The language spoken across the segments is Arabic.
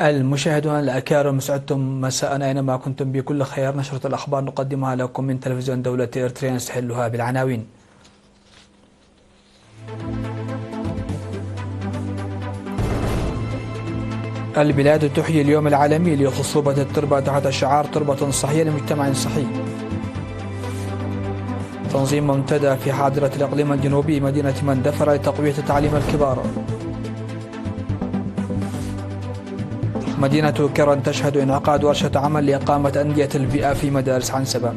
المشاهدون الأكارم، سعدتم مساء أينما كنتم بكل خير. نشرة الأخبار نقدمها لكم من تلفزيون دولة إريتريا، نستهلها بالعناوين. البلاد تحيي اليوم العالمي لخصوبة التربة تحت شعار تربة صحية لمجتمع صحي. تنظيم منتدى في حاضرة الإقليم الجنوبي مدينة مندفر لتقوية تعليم الكبار. مدينة كرن تشهد انعقاد ورشة عمل لإقامة أندية البيئة في مدارس عنسبة.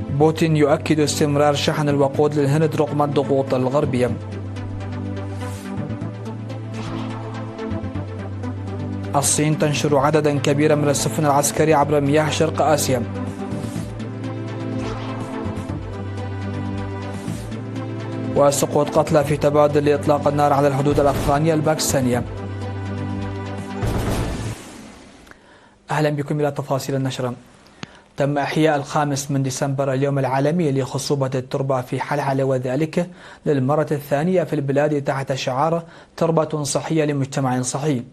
بوتين يؤكد استمرار شحن الوقود للهند رغم الضغوط الغربية. الصين تنشر عددا كبيرا من السفن العسكرية عبر مياه شرق آسيا. وسقوط قتلى في تبادل لإطلاق النار على الحدود الأفغانية الباكستانية. أهلا بكم إلى تفاصيل النشرة. تم إحياء 5 ديسمبر اليوم العالمي لخصوبة التربة في حلحلة، وذلك للمرة الثانية في البلاد تحت شعار تربة صحية لمجتمع صحي.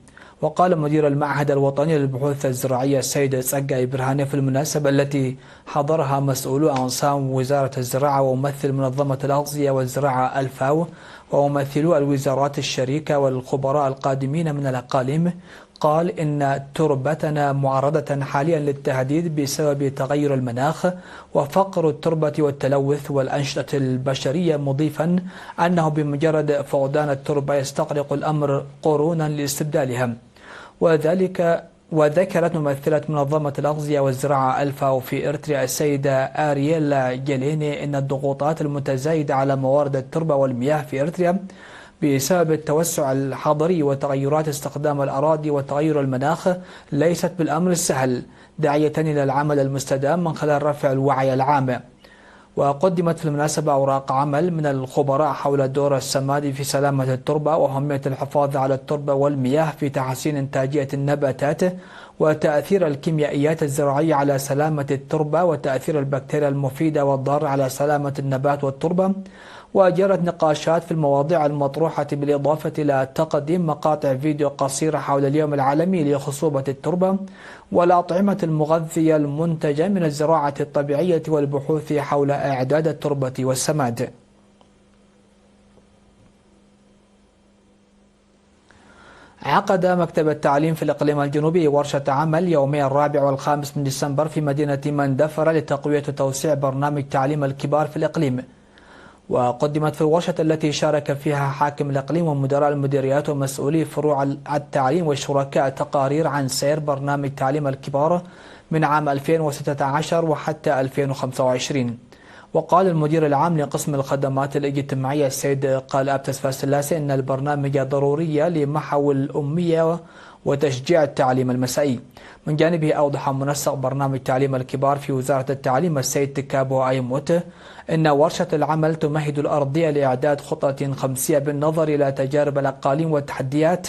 وقال مدير المعهد الوطني للبحوث الزراعية السيد تسقاي برهاني في المناسبة التي حضرها مسؤولو أقسام وزارة الزراعة وممثل منظمة الأغذية والزراعة الفاو وممثلو الوزارات الشريكة والخبراء القادمين من الأقاليم، قال إن تربتنا معرضة حاليا للتهديد بسبب تغير المناخ وفقر التربة والتلوث والأنشطة البشرية، مضيفا أنه بمجرد فقدان التربة يستغرق الأمر قرونا لاستبدالها. وذكرت ممثلة منظمة الأغذية والزراعة الفاو في إريتريا السيدة آرييلا جيليني إن الضغوطات المتزايدة على موارد التربة والمياه في إريتريا بسبب التوسع الحضري وتغيرات استخدام الأراضي وتغير المناخ ليست بالأمر السهل، داعية إلى العمل المستدام من خلال رفع الوعي العام. وقدمت في المناسبة أوراق عمل من الخبراء حول دور السماد في سلامة التربة وأهمية الحفاظ على التربة والمياه في تحسين إنتاجية النباتات، وتأثير الكيميائيات الزراعية على سلامة التربة، وتأثير البكتيريا المفيدة والضارة على سلامة النبات والتربة. وجرت نقاشات في المواضيع المطروحة، بالإضافة إلى تقديم مقاطع فيديو قصيرة حول اليوم العالمي لخصوبة التربة والأطعمة المغذية المنتجة من الزراعة الطبيعية والبحوث حول إعداد التربة والسماد. عقد مكتب التعليم في الإقليم الجنوبي ورشة عمل يومي 4 و5 ديسمبر في مدينة مندفر لتقوية وتوسيع برنامج تعليم الكبار في الإقليم. وقدمت في الورشة التي شارك فيها حاكم الإقليم ومدراء المديريات ومسؤولي فروع التعليم والشركاء تقارير عن سير برنامج تعليم الكبار من عام 2016 وحتى 2025. وقال المدير العام لقسم الخدمات الاجتماعية السيد قال أبتس فاسلاسي إن البرنامج ضروري لمحو الأمية وتشجيع التعليم المسائي. من جانبه أوضح منسق برنامج تعليم الكبار في وزارة التعليم السيد تكابو أيموت إن ورشة العمل تمهد الأرضية لإعداد خطة خمسية بالنظر إلى تجارب الأقاليم والتحديات.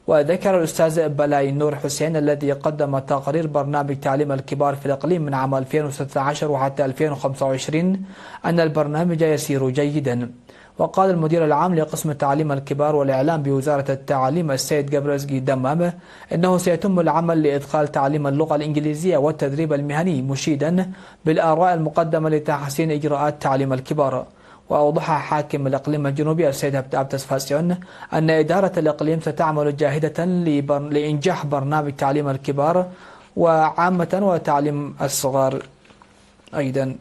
وذكر الأستاذ بلاي نور حسين الذي قدم تقرير برنامج تعليم الكبار في الإقليم من عام 2016 وحتى 2025 أن البرنامج يسير جيدا. وقال المدير العام لقسم تعليم الكبار والإعلام بوزارة التعليم السيد جبرزقي دمام إنه سيتم العمل لإدخال تعليم اللغة الإنجليزية والتدريب المهني، مشيدا بالآراء المقدمة لتحسين إجراءات تعليم الكبار. وأوضح حاكم الإقليم الجنوبي السيد أبتس فاسيون أن إدارة الإقليم ستعمل جاهدة لإنجاح برنامج تعليم الكبار وعامة وتعليم الصغار أيضا.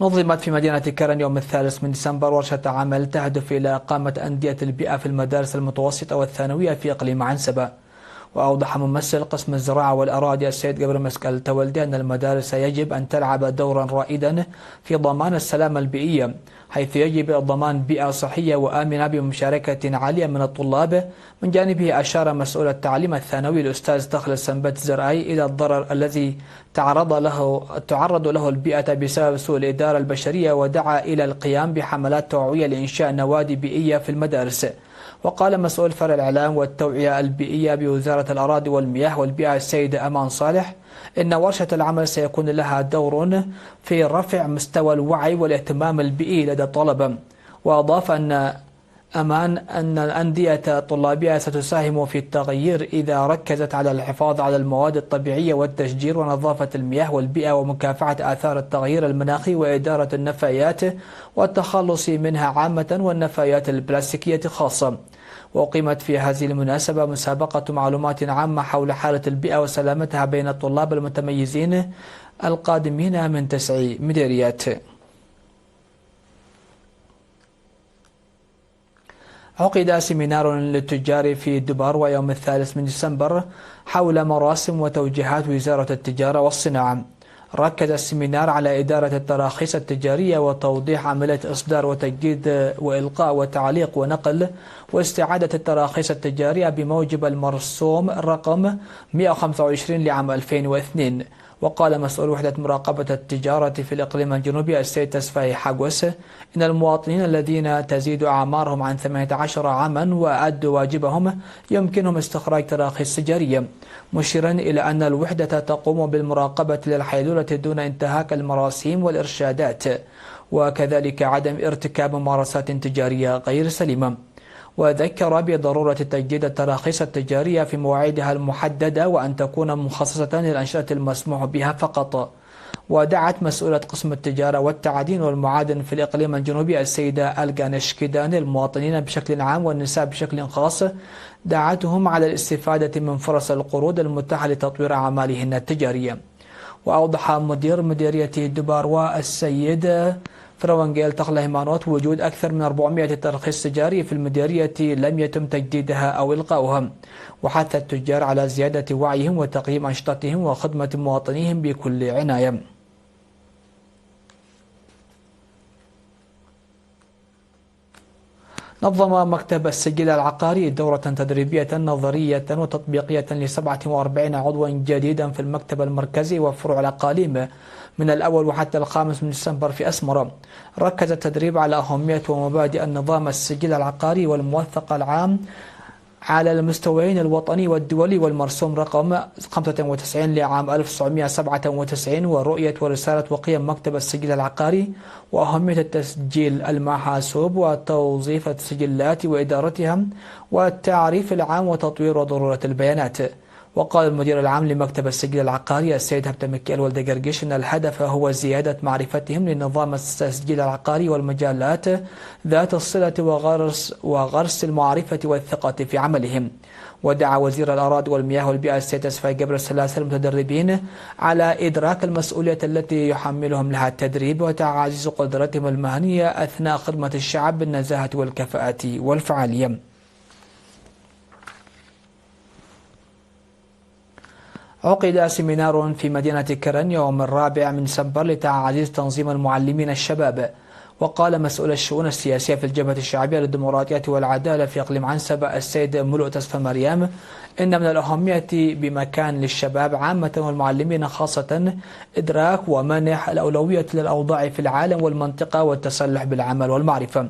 نظمت في مدينة كرن يوم 3 ديسمبر ورشة عمل تهدف إلى إقامة أندية البيئة في المدارس المتوسطة والثانوية في إقليم عنسبة. وأوضح ممثل قسم الزراعة والأراضي السيد جبر مسكال تولدي أن المدارس يجب أن تلعب دورا رائدا في ضمان السلامة البيئية، حيث يجب ضمان بيئة صحية وآمنة بمشاركة عالية من الطلاب. من جانبه أشار مسؤول التعليم الثانوي الأستاذ دخل السنبت زرعي إلى الضرر الذي تعرض له البيئة بسبب سوء الإدارة البشرية، ودعا إلى القيام بحملات توعية لإنشاء نوادي بيئية في المدارس. وقال مسؤول فرع الإعلام والتوعية البيئية بوزارة الأراضي والمياه والبيئة السيدة أمان صالح إن ورشة العمل سيكون لها دور في رفع مستوى الوعي والاهتمام البيئي لدى الطلبة. وأضاف أن الأندية الطلابية ستساهم في التغيير إذا ركزت على الحفاظ على المواد الطبيعية والتشجير ونظافة المياه والبيئة ومكافحة آثار التغيير المناخي وإدارة النفايات والتخلص منها عامة والنفايات البلاستيكية خاصة. وأقيمت في هذه المناسبة مسابقة معلومات عامة حول حالة البيئة وسلامتها بين الطلاب المتميزين القادمين من 9 مديريات. عقد سيمينار للتجار في دبار ويوم 3 ديسمبر حول مراسم وتوجيهات وزارة التجارة والصناعة. ركز السيمينار على إدارة التراخيص التجارية وتوضيح عملية إصدار وتجديد وإلقاء وتعليق ونقل واستعادة التراخيص التجارية بموجب المرسوم رقم 125 لعام 2002. وقال مسؤول وحدة مراقبة التجارة في الإقليم الجنوبي السيد تسفاي حاجوس إن المواطنين الذين تزيد أعمارهم عن 18 عاما وأدوا واجبهم يمكنهم استخراج تراخيص تجارية، مشيرا إلى أن الوحدة تقوم بالمراقبة للحيلولة دون انتهاك المراسيم والإرشادات، وكذلك عدم ارتكاب ممارسات تجارية غير سليمة. وذكر بضرورة تجديد التراخيص التجارية في مواعيدها المحددة وأن تكون مخصصة للأنشطة المسموح بها فقط. ودعت مسؤولة قسم التجارة والتعدين والمعادن في الإقليم الجنوبي السيدة ألغانش كيدان المواطنين بشكل عام والنساء بشكل خاص، دعتهم على الاستفادة من فرص القروض المتاحة لتطوير أعمالهن التجارية. وأوضح مدير مديرية دبار السيد فرونجيل تخلهمانوت وجود أكثر من 400 ترخيص تجاري في المديرية لم يتم تجديدها أو إلغاؤها، وحث التجار على زيادة وعيهم وتقييم أنشطتهم وخدمة مواطنيهم بكل عناية. نظم مكتب السجل العقاري دورة تدريبية نظرية وتطبيقية ل47 عضوا جديدا في المكتب المركزي وفروع الأقاليم من الأول وحتى 5 ديسمبر في أسمرة. ركز التدريب على أهمية ومبادئ النظام السجل العقاري والموثق العام على المستويين الوطني والدولي والمرسوم رقم 95 لعام 1997 ورؤية ورسالة وقيم مكتب السجل العقاري وأهمية التسجيل المحاسوب وتوظيف السجلات وإدارتها والتعريف العام وتطوير وضرورة البيانات. وقال المدير العام لمكتب السجل العقاري السيد هبت مكيال والدقرقش أن الهدف هو زيادة معرفتهم لنظام التسجيل العقاري والمجالات ذات الصلة وغرس المعرفة والثقة في عملهم. ودعا وزير الأراضي والمياه والبيئة السيد تسفاي قبر السلاسل المتدربين على إدراك المسؤولية التي يحملهم لها التدريب وتعزيز قدرتهم المهنية أثناء خدمة الشعب بالنزاهة والكفاءة والفعالية. عقد سيمينار في مدينة كرن يوم 4 ديسمبر لتعزيز تنظيم المعلمين الشباب. وقال مسؤول الشؤون السياسية في الجبهة الشعبية للديمقراطية والعدالة في إقليم عنسبة السيد ملؤ تسفى مريم إن من الأهمية بمكان للشباب عامة والمعلمين خاصة إدراك ومنح الأولوية للأوضاع في العالم والمنطقة والتسلح بالعمل والمعرفة.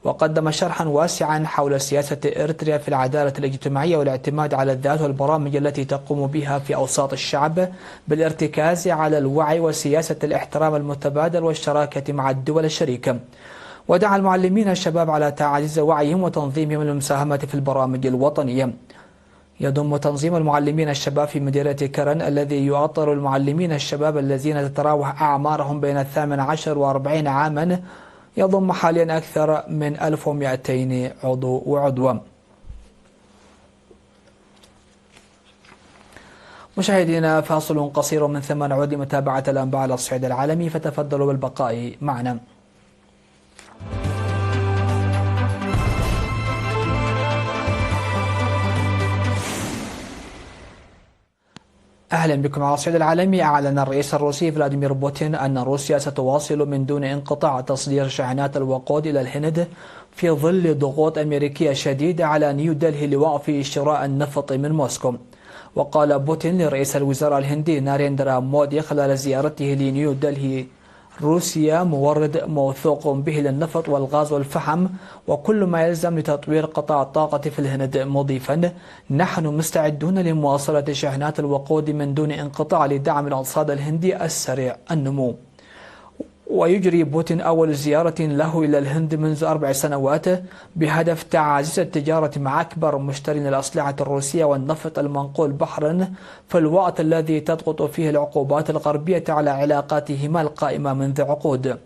وقدم شرحا واسعا حول سياسة إريتريا في العدالة الاجتماعية والاعتماد على الذات والبرامج التي تقوم بها في أوساط الشعب بالارتكاز على الوعي وسياسة الاحترام المتبادل والشراكة مع الدول الشريكة. ودعا المعلمين الشباب على تعزيز وعيهم وتنظيمهم للمساهمة في البرامج الوطنية. يضم تنظيم المعلمين الشباب في مديرية كرن الذي يؤطر المعلمين الشباب الذين تتراوح أعمارهم بين 18 و40 عاما يضم حاليا أكثر من 1200 عضو وعضوة. مشاهدينا فاصل قصير من ثم نعود لمتابعة الأنباء على الصعيد العالمي، فتفضلوا بالبقاء معنا. أهلا بكم على الصعيد العالمي. أعلن الرئيس الروسي فلاديمير بوتين أن روسيا ستواصل من دون انقطاع تصدير شاحنات الوقود إلى الهند في ظل ضغوط أمريكية شديدة على نيودلهي لوقف شراء النفط من موسكو. وقال بوتين لرئيس الوزراء الهندي ناريندرا مودي خلال زيارته لنيودلهي روسيا مورد موثوق به للنفط والغاز والفحم وكل ما يلزم لتطوير قطاع الطاقة في الهند، مضيفا: نحن مستعدون لمواصلة شحنات الوقود من دون انقطاع لدعم الاقتصاد الهندي السريع النمو. ويجري بوتين أول زيارة له إلى الهند منذ 4 سنوات بهدف تعزيز التجارة مع أكبر مشتري للأسلحة الروسية والنفط المنقول بحرا في الوقت الذي تضغط فيه العقوبات الغربية على علاقاتهما القائمة منذ عقود.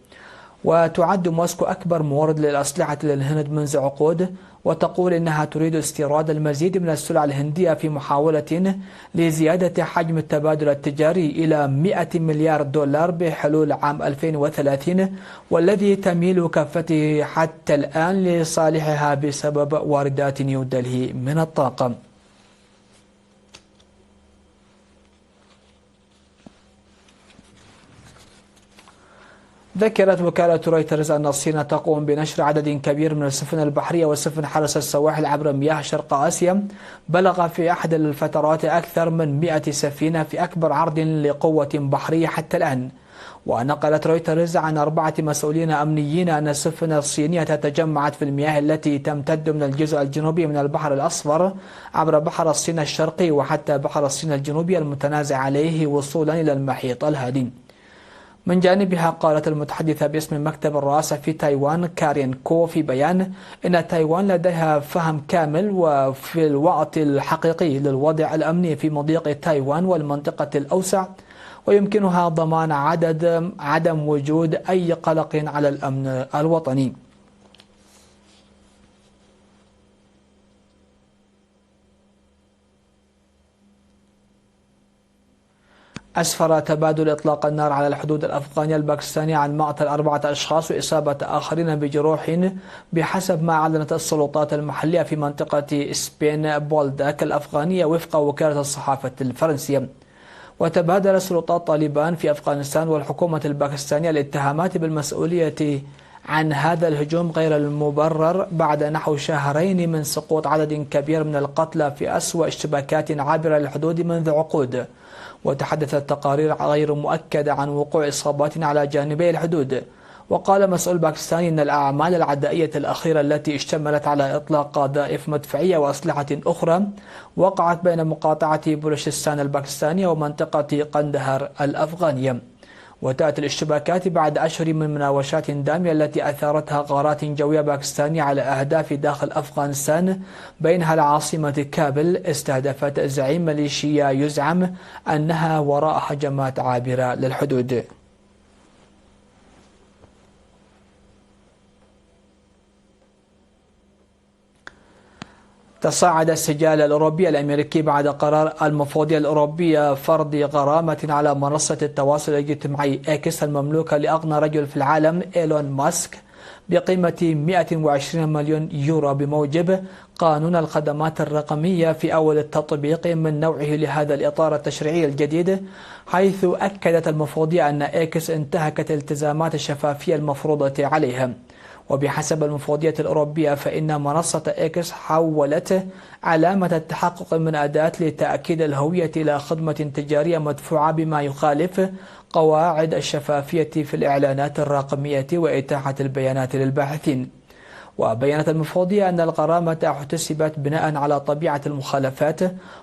وتعد موسكو أكبر مورد للأسلحة للهند منذ عقود، وتقول إنها تريد استيراد المزيد من السلع الهندية في محاولة لزيادة حجم التبادل التجاري إلى 100 مليار دولار بحلول عام 2030، والذي تميل كفته حتى الآن لصالحها بسبب واردات نيودلهي من الطاقة. ذكرت وكالة رويترز أن الصين تقوم بنشر عدد كبير من السفن البحرية والسفن حرس السواحل عبر مياه شرق آسيا، بلغ في أحد الفترات أكثر من 100 سفينة في أكبر عرض لقوة بحرية حتى الآن. ونقلت رويترز عن 4 مسؤولين أمنيين أن السفن الصينية تجمعت في المياه التي تمتد من الجزء الجنوبي من البحر الأصفر عبر بحر الصين الشرقي وحتى بحر الصين الجنوبي المتنازع عليه وصولا إلى المحيط الهادي. من جانبها قالت المتحدثة باسم مكتب الرئاسة في تايوان كارين كو في بيان إن تايوان لديها فهم كامل وفي الوقت الحقيقي للوضع الأمني في مضيق تايوان والمنطقة الأوسع، ويمكنها ضمان عدم وجود أي قلق على الأمن الوطني. أسفر تبادل إطلاق النار على الحدود الأفغانية الباكستانية عن مقتل 4 أشخاص وإصابة آخرين بجروح بحسب ما أعلنت السلطات المحلية في منطقة سبين بولداك الأفغانية وفق وكالة الصحافة الفرنسية. وتبادل سلطات طالبان في أفغانستان والحكومة الباكستانية الاتهامات بالمسؤولية عن هذا الهجوم غير المبرر بعد نحو شهرين من سقوط عدد كبير من القتلى في أسوأ اشتباكات عابرة للحدود منذ عقود. وتحدثت تقارير غير مؤكدة عن وقوع إصابات على جانبي الحدود. وقال مسؤول باكستاني أن الأعمال العدائية الأخيرة التي اشتملت على إطلاق قذائف مدفعية وأسلحة أخرى وقعت بين مقاطعة بلوشستان الباكستانية ومنطقة قندهار الأفغانية. وتأتي الاشتباكات بعد أشهر من مناوشات دامية التي أثارتها غارات جوية باكستانية على أهداف داخل أفغانستان، بينها العاصمة كابل، استهدفت زعيم ميليشيا يزعم أنها وراء هجمات عابرة للحدود. تصاعد السجال الأوروبي الأمريكي بعد قرار المفوضية الأوروبية فرض غرامة على منصة التواصل الاجتماعي إكس المملوكة لأغنى رجل في العالم إيلون ماسك بقيمة 120 مليون يورو بموجب قانون الخدمات الرقمية في أول التطبيق من نوعه لهذا الإطار التشريعي الجديد، حيث أكدت المفوضية أن إكس انتهكت التزامات الشفافية المفروضة عليها. وبحسب المفوضية الأوروبية فإن منصة إكس حولت علامة التحقق من أداة لتأكيد الهوية إلى خدمة تجارية مدفوعة بما يخالف قواعد الشفافية في الإعلانات الرقمية وإتاحة البيانات للباحثين. وبينت المفوضية أن الغرامة احتسبت بناء على طبيعة المخالفات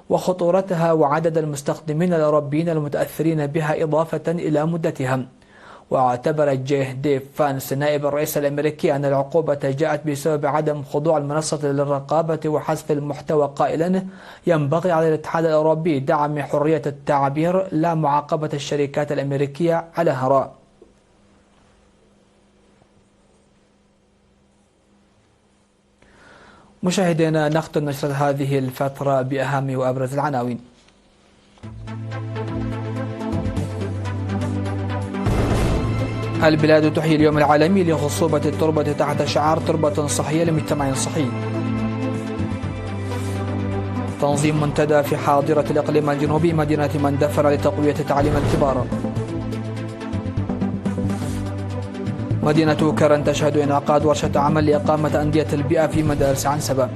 وخطورتها وعدد المستخدمين الأوروبيين المتأثرين بها إضافة إلى مدتها. واعتبر جيه ديف فانس نائب الرئيس الأمريكي أن العقوبة جاءت بسبب عدم خضوع المنصة للرقابة وحذف المحتوى، قائلا: ينبغي على الاتحاد الأوروبي دعم حرية التعبير لا معاقبة الشركات الأمريكية على هراء. مشاهدينا، نختم نشرة هذه الفترة بأهم وأبرز العناوين. البلاد تحيي اليوم العالمي لخصوبة التربة تحت شعار تربة صحية لمجتمع صحي. تنظيم منتدى في حاضرة الإقليم الجنوبي مدينة مندفر لتقوية تعليم الكبار. مدينة كرن تشهد انعقاد ورشة عمل لإقامة أندية البيئة في مدارس عنسبة.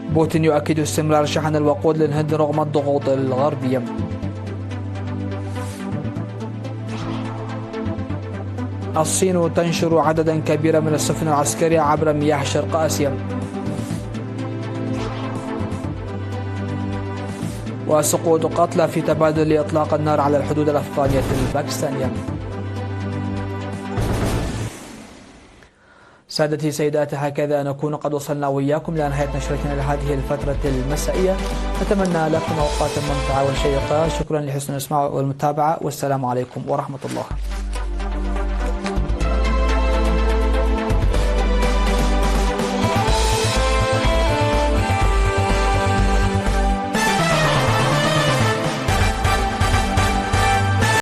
بوتين يؤكد استمرار شحن الوقود للهند رغم الضغوط الغربية. الصين تنشر عددا كبيرا من السفن العسكرية عبر مياه شرق آسيا. وسقوط قتلى في تبادل إطلاق النار على الحدود الأفغانية الباكستانية. سادتي سيداتي، هكذا نكون قد وصلنا وإياكم إلى نهاية نشرتنا لهذه الفترة المسائية. نتمنى لكم أوقات ممتعة وشيقة. شكرا لحسن الإسماع والمتابعة، والسلام عليكم ورحمة الله.